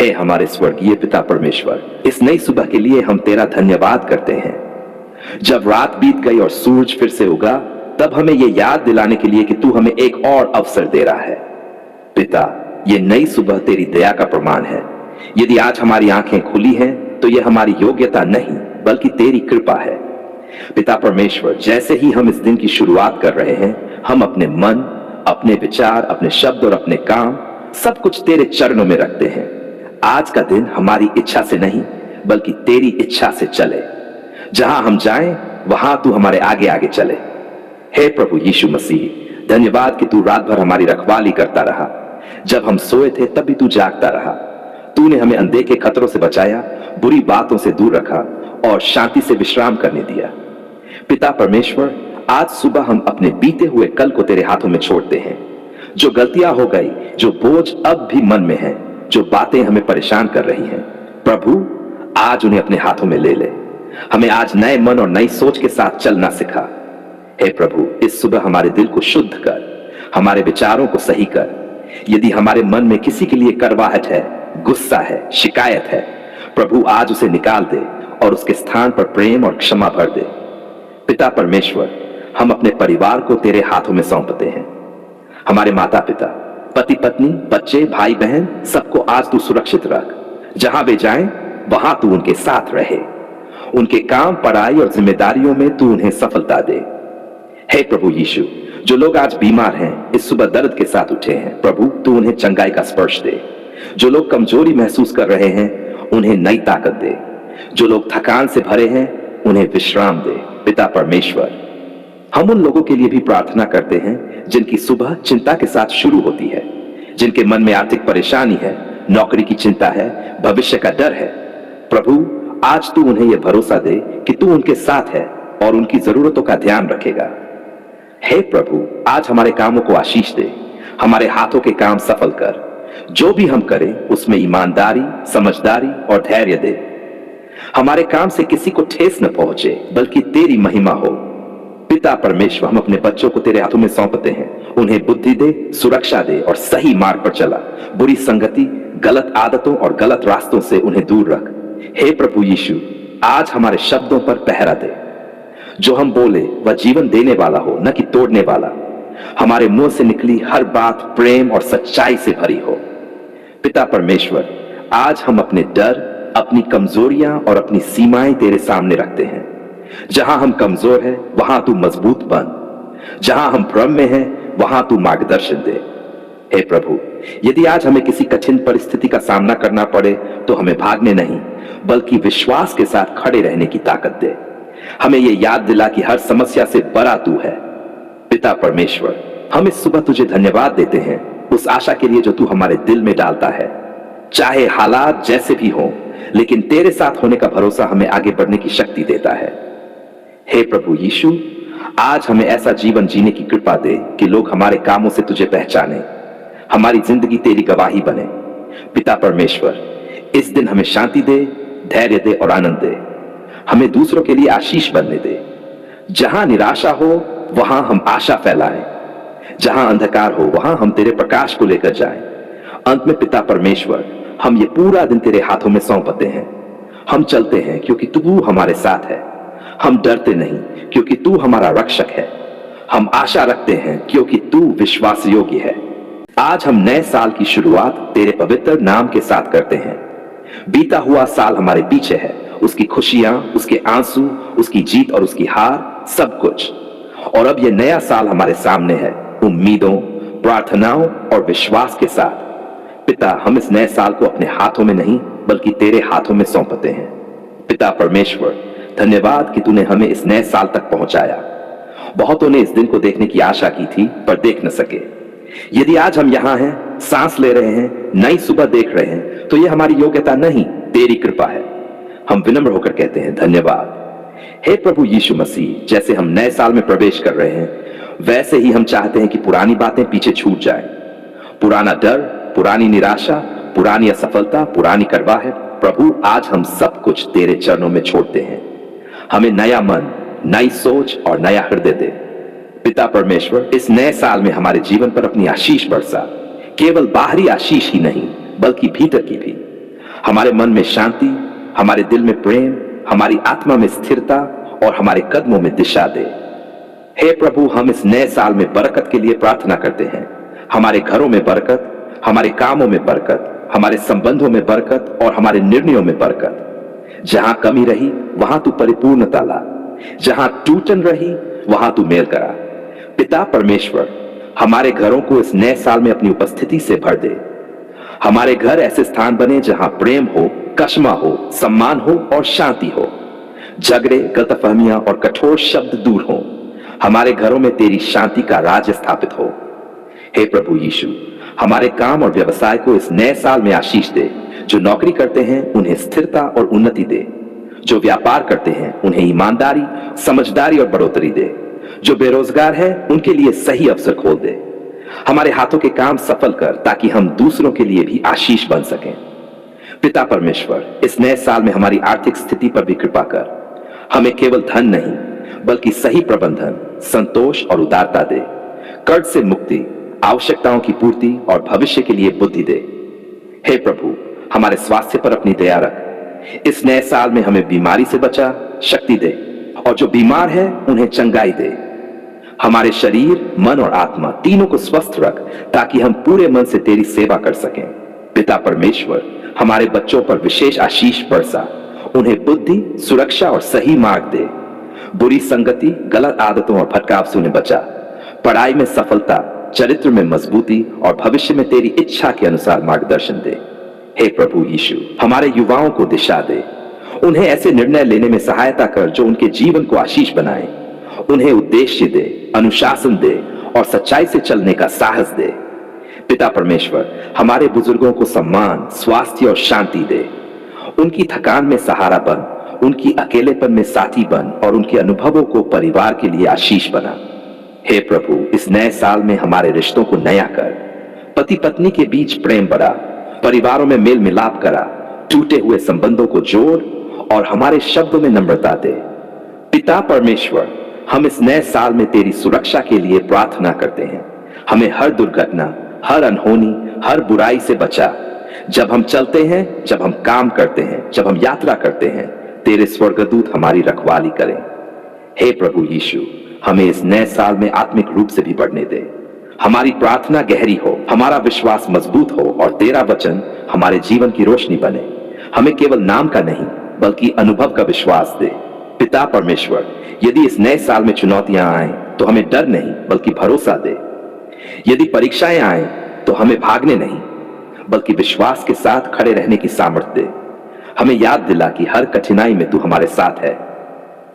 हे हमारे स्वर्गीय पिता परमेश्वर, इस नई सुबह के लिए हम तेरा धन्यवाद करते हैं। जब रात बीत गई और सूरज फिर से उगा, तब हमें यह याद दिलाने के लिए कि तू हमें एक और अवसर दे रहा है। पिता, ये नई सुबह तेरी दया का प्रमाण है। यदि आज हमारी आंखें खुली हैं, तो यह हमारी योग्यता नहीं बल्कि तेरी कृपा है। पिता परमेश्वर, जैसे ही हम इस दिन की शुरुआत कर रहे हैं, हम अपने मन, अपने विचार, अपने शब्द और अपने काम सब कुछ तेरे चरणों में रखते हैं। आज का दिन हमारी इच्छा से नहीं बल्कि तेरी इच्छा से चले। जहां हम जाएं, वहां तू हमारे आगे आगे चले। हे प्रभु यीशु मसीह, धन्यवाद कि तू रात भर हमारी रखवाली करता रहा। जब हम सोए थे तब भी तू जागता रहा। तूने हमें अनदेखे खतरों से बचाया, बुरी बातों से दूर रखा और शांति से विश्राम करने दिया। पिता परमेश्वर, आज सुबह हम अपने बीते हुए कल को तेरे हाथों में छोड़ते हैं। जो गलतियां हो गई, जो बोझ अब भी मन में है, जो बातें हमें परेशान कर रही हैं, प्रभु आज उन्हें अपने हाथों में ले ले। हमें आज नए मन और नई सोच के साथ चलना सिखा। हे प्रभु, इस सुबह हमारे दिल को शुद्ध कर, हमारे विचारों को सही कर। यदि हमारे मन में किसी के लिए करवाहट है, गुस्सा है, शिकायत है, प्रभु आज उसे निकाल दे और उसके स्थान पर प्रेम और क्षमा भर दे। पिता परमेश्वर, हम अपने परिवार को तेरे हाथों में सौंपते हैं। हमारे माता पिता, पति पत्नी, बच्चे, भाई बहन, सबको आज तू सुरक्षित रख। जहां वे जाएं, वहां तू उनके साथ रहे। उनके काम, पढ़ाई और जिम्मेदारियों में तू उन्हें सफलता दे। हे प्रभु यीशु, जो लोग आज बीमार हैं, इस सुबह दर्द के साथ उठे हैं, प्रभु तू उन्हें चंगाई का स्पर्श दे। जो लोग कमजोरी महसूस कर रहे हैं, उन्हें नई ताकत दे। जो लोग थकान से भरे हैं, उन्हें विश्राम दे। पिता परमेश्वर, हम उन लोगों के लिए भी प्रार्थना करते हैं जिनकी सुबह चिंता के साथ शुरू होती है, जिनके मन में आर्थिक परेशानी है, नौकरी की चिंता है, भविष्य का डर है। प्रभु आज तू उन्हें यह भरोसा दे कि तू उनके साथ है और उनकी जरूरतों का ध्यान रखेगा। हे प्रभु, आज हमारे कामों को आशीष दे, हमारे हाथों के काम सफल कर। जो भी हम करें उसमें ईमानदारी, समझदारी और धैर्य दे। हमारे काम से किसी को ठेस न पहुंचे बल्कि तेरी महिमा हो। पिता परमेश्वर, हम अपने बच्चों को तेरे हाथों में सौंपते हैं। उन्हें बुद्धि दे, सुरक्षा दे और सही मार्ग पर चला। बुरी संगति, गलत आदतों और गलत रास्तों से उन्हें दूर रख। हे प्रभु यीशु, आज हमारे शब्दों पर पहरा दे। जो हम बोले वह जीवन देने वाला हो, न कि तोड़ने वाला। हमारे मुंह से निकली हर बात प्रेम और सच्चाई से भरी हो। पिता परमेश्वर, आज हम अपने डर, अपनी कमजोरियां और अपनी सीमाएं तेरे सामने रखते हैं। जहां हम कमजोर हैं, वहां तू मजबूत बन। जहां हम भ्रम में हैं, वहां तू मार्गदर्शन दे। हे प्रभु, यदि आज हमें किसी कठिन परिस्थिति का सामना करना पड़े, तो हमें भागने नहीं बल्कि विश्वास के साथ खड़े रहने की ताकत दे। हमें यह याद दिला कि हर समस्या से बड़ा तू है। पिता परमेश्वर, हम इस सुबह तुझे धन्यवाद देते हैं उस आशा के लिए जो तू हमारे दिल में डालता है। चाहे हालात जैसे भी हों, लेकिन तेरे साथ होने का भरोसा हमें आगे बढ़ने की शक्ति देता है। हे प्रभु यीशु, आज हमें ऐसा जीवन जीने की कृपा दे कि लोग हमारे कामों से तुझे पहचाने, हमारी जिंदगी तेरी गवाही बने। पिता परमेश्वर, इस दिन हमें शांति दे, धैर्य दे और आनंद दे। हमें दूसरों के लिए आशीष बनने दे। जहां निराशा हो, वहां हम आशा फैलाएं। जहां अंधकार हो, वहां हम तेरे प्रकाश को लेकर जाएं। अंत में पिता परमेश्वर, हम ये पूरा दिन तेरे हाथों में सौंपते हैं। हम चलते हैं क्योंकि तू हमारे साथ है। हम डरते नहीं क्योंकि तू हमारा रक्षक है। हम आशा रखते हैं क्योंकि तू विश्वास योग्य है। आज हम नए साल की शुरुआत तेरे पवित्र नाम के साथ करते हैं। बीता हुआ साल हमारे पीछे है, उसकी खुशियां, उसके आंसू, उसकी जीत और उसकी हार, सब कुछ। और अब यह नया साल हमारे सामने है, उम्मीदों, प्रार्थनाओं और विश्वास के साथ। पिता, हम इस नए साल को अपने हाथों में नहीं बल्कि तेरे हाथों में सौंपते हैं। पिता परमेश्वर, धन्यवाद कि तूने हमें इस नए साल तक पहुंचाया। बहुतों ने इस दिन को देखने की आशा की थी पर देख न सके। यदि आज हम यहां हैं, सांस ले रहे हैं, नई सुबह देख रहे हैं, तो यह हमारी योग्यता नहीं, तेरी कृपा है। हम विनम्र होकर कहते हैं धन्यवाद। हे प्रभु यीशु मसीह, जैसे हम नए साल में प्रवेश कर रहे हैं, वैसे ही हम चाहते हैं कि पुरानी बातें पीछे छूट जाएं। पुराना डर, पुरानी निराशा, पुरानी असफलता, पुरानी करवाहट, प्रभु आज हम सब कुछ तेरे चरणों में छोड़ते हैं। हमें नया मन, नई सोच और नया हृदय दे। पिता परमेश्वर, इस नए साल में हमारे जीवन पर अपनी आशीष बरसा। केवल बाहरी आशीष ही नहीं बल्कि भीतर की भी। हमारे मन में शांति, हमारे दिल में प्रेम, हमारी आत्मा में स्थिरता और हमारे कदमों में दिशा दे। हे प्रभु, हम इस नए साल में बरकत के लिए प्रार्थना करते हैं। हमारे घरों में बरकत, हमारे कामों में बरकत, हमारे संबंधों में बरकत और हमारे निर्णयों में बरकत। जहां कमी रही वहां तू परिपूर्णता ला, जहां टूटन रही वहां तू मेल करा। पिता परमेश्वर, हमारे घरों को इस नए साल में अपनी उपस्थिति से भर दे। हमारे घर ऐसे स्थान बने जहां प्रेम हो, कशमा हो, सम्मान हो और शांति हो। झगड़े, गलतफहमियां और कठोर शब्द दूर हो। हमारे घरों में तेरी शांति का राज स्थापित हो। हे प्रभु यीशु, हमारे काम और व्यवसाय को इस नए साल में आशीष दे। जो नौकरी करते हैं उन्हें स्थिरता और उन्नति दे। जो व्यापार करते हैं उन्हें ईमानदारी, समझदारी और बढ़ोतरी दे। जो बेरोजगार है उनके लिए सही अवसर खोल दे। हमारे हाथों के काम सफल कर ताकि हम दूसरों के लिए भी आशीष बन सकें। पिता परमेश्वर, इस नए साल में हमारी आर्थिक स्थिति पर भी कृपा कर। हमें केवल धन नहीं बल्कि सही प्रबंधन, संतोष और उदारता दे। कर्ज से मुक्ति, आवश्यकताओं की पूर्ति और भविष्य के लिए बुद्धि दे। हे प्रभु, हमारे स्वास्थ्य पर अपनी दया रख। इस नए साल में हमें बीमारी से बचा, शक्ति दे और जो बीमार है उन्हें चंगाई दे। हमारे शरीर, मन और आत्मा तीनों को स्वस्थ रख ताकि हम पूरे मन से तेरी सेवा कर सकें। पिता परमेश्वर, हमारे बच्चों पर विशेष आशीष बरसा। उन्हें बुद्धि, सुरक्षा और सही मार्ग दे। बुरी संगति, गलत आदतों और भटकाव से उन्हें बचा। पढ़ाई में सफलता, चरित्र में मजबूती और भविष्य में तेरी इच्छा के अनुसार मार्गदर्शन दे। हे प्रभु यीशु, हमारे युवाओं को दिशा दे। उन्हें ऐसे निर्णय लेने में सहायता कर जो उनके जीवन को आशीष बनाए। उन्हें उद्देश्य दे, अनुशासन दे और सच्चाई से चलने का साहस दे। पिता परमेश्वर, हमारे बुजुर्गों को सम्मान, स्वास्थ्य और शांति दे। उनकी थकान में सहारा बन, उनकी अकेलेपन में साथी बन और उनके अनुभवों को परिवार के लिए आशीष बना। हे प्रभु, इस नए साल में हमारे रिश्तों को नया कर। पति पत्नी के बीच प्रेम बढ़ा, परिवारों में मेल मिलाप करा, टूटे हुए संबंधों को जोड़ और हमारे शब्दों में नम्रता दे। पिता परमेश्वर, हम इस नए साल में तेरी सुरक्षा के लिए प्रार्थना करते हैं। हमें हर दुर्घटना, हर अनहोनी, हर बुराई से बचा। जब हम चलते हैं, जब हम काम करते हैं, जब हम यात्रा करते हैं, तेरे स्वर्गदूत हमारी रखवाली करें। हे प्रभु यीशु, हमें इस नए साल में आत्मिक रूप से भी बढ़ने दे। हमारी प्रार्थना गहरी हो, हमारा विश्वास मजबूत हो और तेरा वचन हमारे जीवन की रोशनी बने। हमें केवल नाम का नहीं बल्कि अनुभव का विश्वास दे। पिता परमेश्वर, यदि इस नए साल में चुनौतियां आए तो हमें डर नहीं बल्कि भरोसा दे। यदि परीक्षाएं आए तो हमें भागने नहीं बल्कि विश्वास के साथ खड़े रहने की सामर्थ्य दे। हमें याद दिला कि हर कठिनाई में तू हमारे साथ है।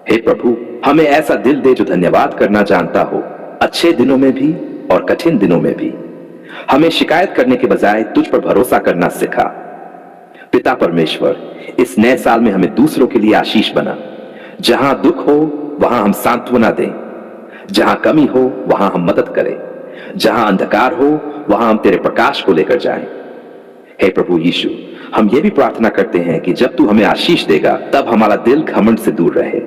हे प्रभु, हमें ऐसा दिल दे जो धन्यवाद करना जानता हो, अच्छे दिनों में भी और कठिन दिनों में भी। हमें शिकायत करने के बजाय तुझ पर भरोसा करना सिखा। पिता परमेश्वर, इस नए साल में हमें दूसरों के लिए आशीष बना। जहां दुख हो वहां हम सांत्वना दें, जहां कमी हो वहां हम मदद करें, जहां अंधकार हो वहां हम तेरे प्रकाश को लेकर जाएं। हे प्रभु यीशु, हम ये भी प्रार्थना करते हैं कि जब तू हमें आशीष देगा तब हमारा दिल घमंड से दूर रहे।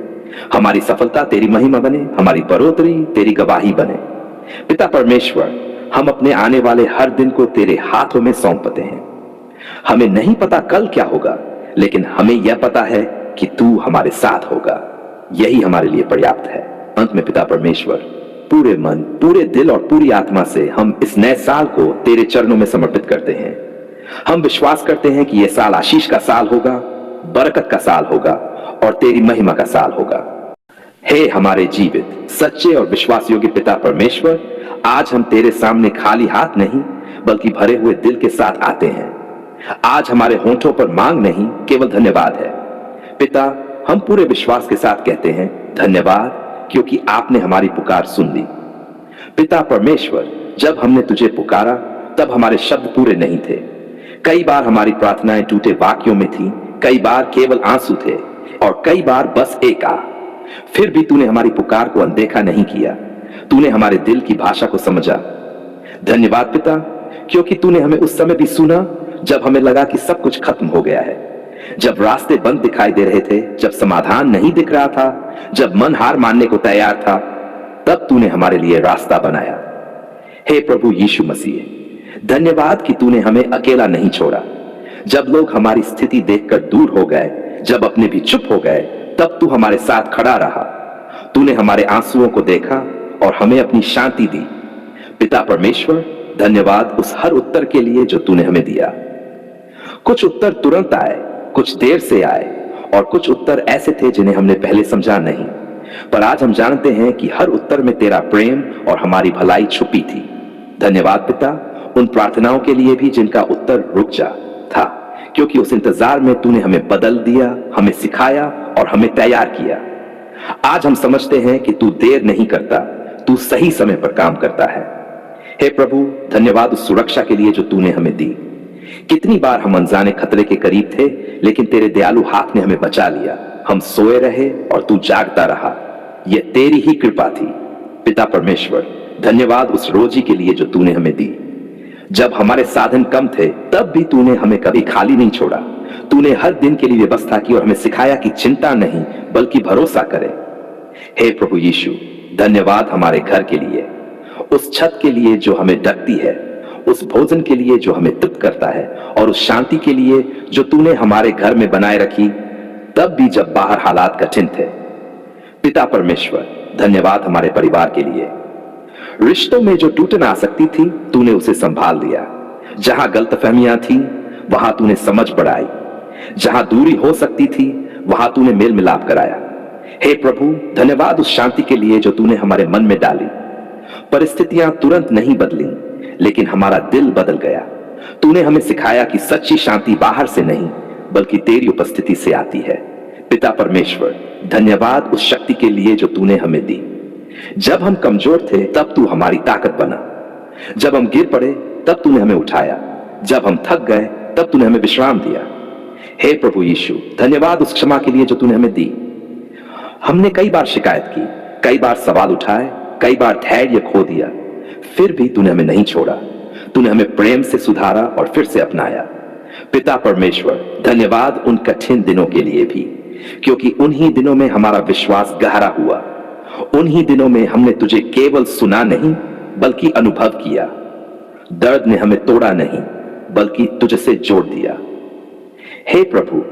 हमारी सफलता तेरी महिमा बने, हमारी बढ़ोतरी तेरी गवाही बने। पिता परमेश्वर, हम अपने आने वाले हर दिन को तेरे हाथों में सौंपते हैं। हमें नहीं पता कल क्या होगा, लेकिन हमें यह पता है कि तू हमारे साथ होगा। यही हमारे लिए पर्याप्त है। अंत में पिता परमेश्वर, पूरे मन, पूरे दिल और पूरी आत्मा से हम इस नए साल को तेरे चरणों में समर्पित करते हैं। हम विश्वास करते हैं कि यह साल आशीष का साल होगा, बरकत का साल होगा और तेरी महिमा का साल होगा। हे हमारे जीवित, सच्चे और विश्वास योग्य पिता परमेश्वर, आज हम तेरे सामने खाली हाथ नहीं बल्कि भरे हुए दिल के साथ आते हैं। आज हमारे होंठों पर मांग नहीं, केवल धन्यवाद है। पिता, हम पूरे विश्वास के साथ कहते हैं धन्यवाद, क्योंकि आपने हमारी पुकार सुन ली। पिता परमेश्वर, जब हमने तुझे पुकारा तब हमारे शब्द पूरे नहीं थे। कई बार हमारी प्रार्थनाएं टूटे वाक्यों में थी, कई बार केवल आंसू थे और कई बार बस एक आ। फिर भी तूने हमारी पुकार को अनदेखा नहीं किया। तूने हमारे दिल की भाषा को समझा। धन्यवाद पिता, क्योंकि तूने हमें उस समय भी सुना जब हमें लगा कि सब कुछ खत्म हो गया है, जब रास्ते बंद दिखाई दे रहे थे, जब समाधान नहीं दिख रहा था, जब मन हार मानने को तैयार था, तब तूने हमारे लिए रास्ता बनाया। हे प्रभु यीशु मसीह, धन्यवाद कि तूने हमें अकेला नहीं छोड़ा। जब लोग हमारी स्थिति देखकर दूर हो गए, जब अपने भी चुप हो गए, तब तू हमारे साथ खड़ा रहा। तूने हमारे आंसुओं को देखा और हमें अपनी शांति दी। पिता परमेश्वर, धन्यवाद उस हर उत्तर के लिए जो तूने हमें दिया। कुछ उत्तर तुरंत आए, कुछ देर से आए, और कुछ उत्तर ऐसे थे जिन्हें हमने पहले समझा नहीं। पर आज हम जानते हैं कि हर उत्तर में तेरा प्रेम और हमारी भलाई छुपी थी। धन्यवाद पिता, उन प्रार्थनाओं के लिए भी जिनका उत्तर रुक जा था, क्योंकि उस इंतजार में तूने हमें बदल दिया, हमें सिखाया और हमें तैयार किया। आज हम समझते हैं कि तू देर नहीं करता, तू सही समय पर काम करता है। हे प्रभु, धन्यवाद उस सुरक्षा के लिए जो तूने हमें दी। कितनी बार हम अनजाने खतरे के करीब थे, लेकिन तेरे दयालु हाथ ने हमें बचा लिया। हम सोए रहे और तू जागता रहा। यह तेरी ही कृपा थी। पिता परमेश्वर, धन्यवाद उस रोजी के लिए जो तूने हमें दी। जब हमारे साधन कम थे, तब भी तूने हमें कभी खाली नहीं छोड़ा। तूने हर दिन के लिए व्यवस्था की और हमें सिखाया कि चिंता नहीं बल्कि भरोसा करें। हे प्रभु यीशु, धन्यवाद हमारे घर के लिए, उस छत के लिए जो हमें ढकती है, उस भोजन के लिए जो हमें तृप्त करता है, और उस शांति के लिए जो तूने हमारे घर में बनाए रखी, तब भी जब बाहर हालात कठिन थे। पिता परमेश्वर, धन्यवाद हमारे परिवार के लिए। रिश्तों में जो टूटन आ सकती थी, तूने उसे संभाल लिया। जहां गलतफहमियां थी, वहां तूने समझ बढ़ाई। जहां दूरी हो सकती थी, वहां तूने मेल मिलाप कराया। हे प्रभु, धन्यवाद उस शांति के लिए जो तूने हमारे मन में डाली। परिस्थितियां तुरंत नहीं बदली, लेकिन हमारा दिल बदल गया। तूने हमें सिखाया कि सच्ची शांति बाहर से नहीं बल्कि तेरी उपस्थिति से आती है। पिता परमेश्वर, धन्यवाद उस शक्ति के लिए जो तूने हमें दी। जब हम कमजोर थे, तब तू हमारी ताकत बना। जब हम गिर पड़े, तब तूने हमें उठाया। जब हम थक गए, तब तूने हमें विश्राम दिया। हे प्रभु यीशु, धन्यवाद उस क्षमा के लिए जो तूने हमें दी। हमने कई बार शिकायत की, कई बार सवाल उठाए, कई बार धैर्य खो दिया, फिर भी तूने हमें नहीं छोड़ा। तूने हमें प्रेम से सुधारा और फिर से अपनाया। पिता परमेश्वर, धन्यवाद उन कठिन दिनों के लिए भी, क्योंकि उन्हीं दिनों में हमारा विश्वास गहरा हुआ। उन्हीं दिनों में हमने तुझे केवल सुना नहीं बल्कि अनुभव किया। दर्द ने हमें तोड़ा नहीं बल्कि तुझसे जोड़ दिया। हे प्रभु,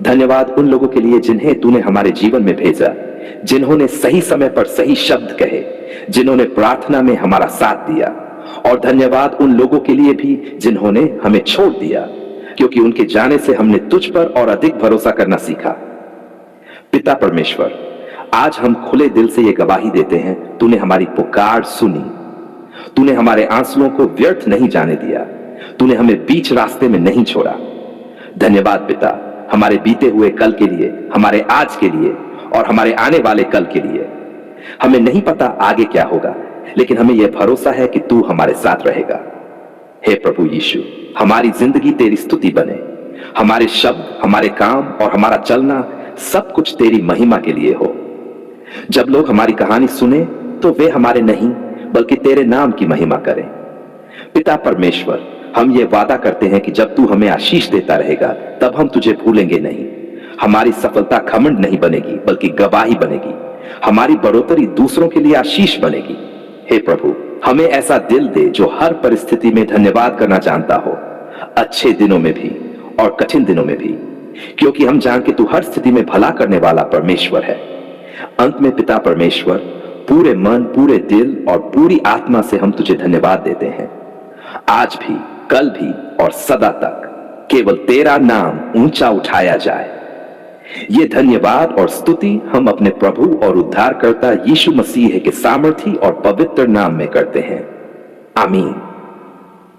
धन्यवाद उन लोगों के लिए जिन्हें तूने हमारे जीवन में भेजा, जिन्होंने सही समय पर सही शब्द कहे, जिन्होंने प्रार्थना में हमारा साथ दिया। और धन्यवाद उन लोगों के लिए भी जिन्होंने हमें छोड़ दिया, क्योंकि उनके जाने से हमने तुझ पर और अधिक भरोसा करना सीखा। पिता परमेश्वर, आज हम खुले दिल से ये गवाही देते हैं, तूने हमारी पुकार सुनी। तूने हमारे आंसुओं को व्यर्थ नहीं जाने दिया। तूने हमें बीच रास्ते में नहीं छोड़ा। धन्यवाद पिता, हमारे बीते हुए कल के लिए, हमारे आज के लिए और हमारे आने वाले कल के लिए। हमें नहीं पता आगे क्या होगा, लेकिन हमें यह भरोसा है कि तू हमारे साथ रहेगा। हे प्रभु यीशु, हमारी जिंदगी तेरी स्तुति बने। हमारे शब्द, हमारे काम और हमारा चलना सब कुछ तेरी महिमा के लिए हो। जब लोग हमारी कहानी सुने तो वे हमारे नहीं बल्कि तेरे नाम की महिमा करें। पिता परमेश्वर, हम ये वादा करते हैं कि जब तू हमें आशीष देता रहेगा, तब हम तुझे भूलेंगे नहीं। हमारी सफलता घमंड नहीं बनेगी बल्कि गवाही बनेगी। हमारी बढ़ोतरी दूसरों के लिए आशीष बनेगी। हे प्रभु, हमें ऐसा दिल दे जो हर परिस्थिति में धन्यवाद करना जानता हो, अच्छे दिनों में भी और कठिन दिनों में भी, क्योंकि हम जान के तू हर स्थिति में भला करने वाला परमेश्वर है। अंत में पिता परमेश्वर, पूरे मन, पूरे दिल और पूरी आत्मा से हम तुझे धन्यवाद देते हैं। आज भी, कल भी और सदा तक केवल तेरा नाम ऊंचा उठाया जाए। ये धन्यवाद और स्तुति हम अपने प्रभु और उद्धारकर्ता यीशु मसीह के सामर्थी और पवित्र नाम में करते हैं। आमीन।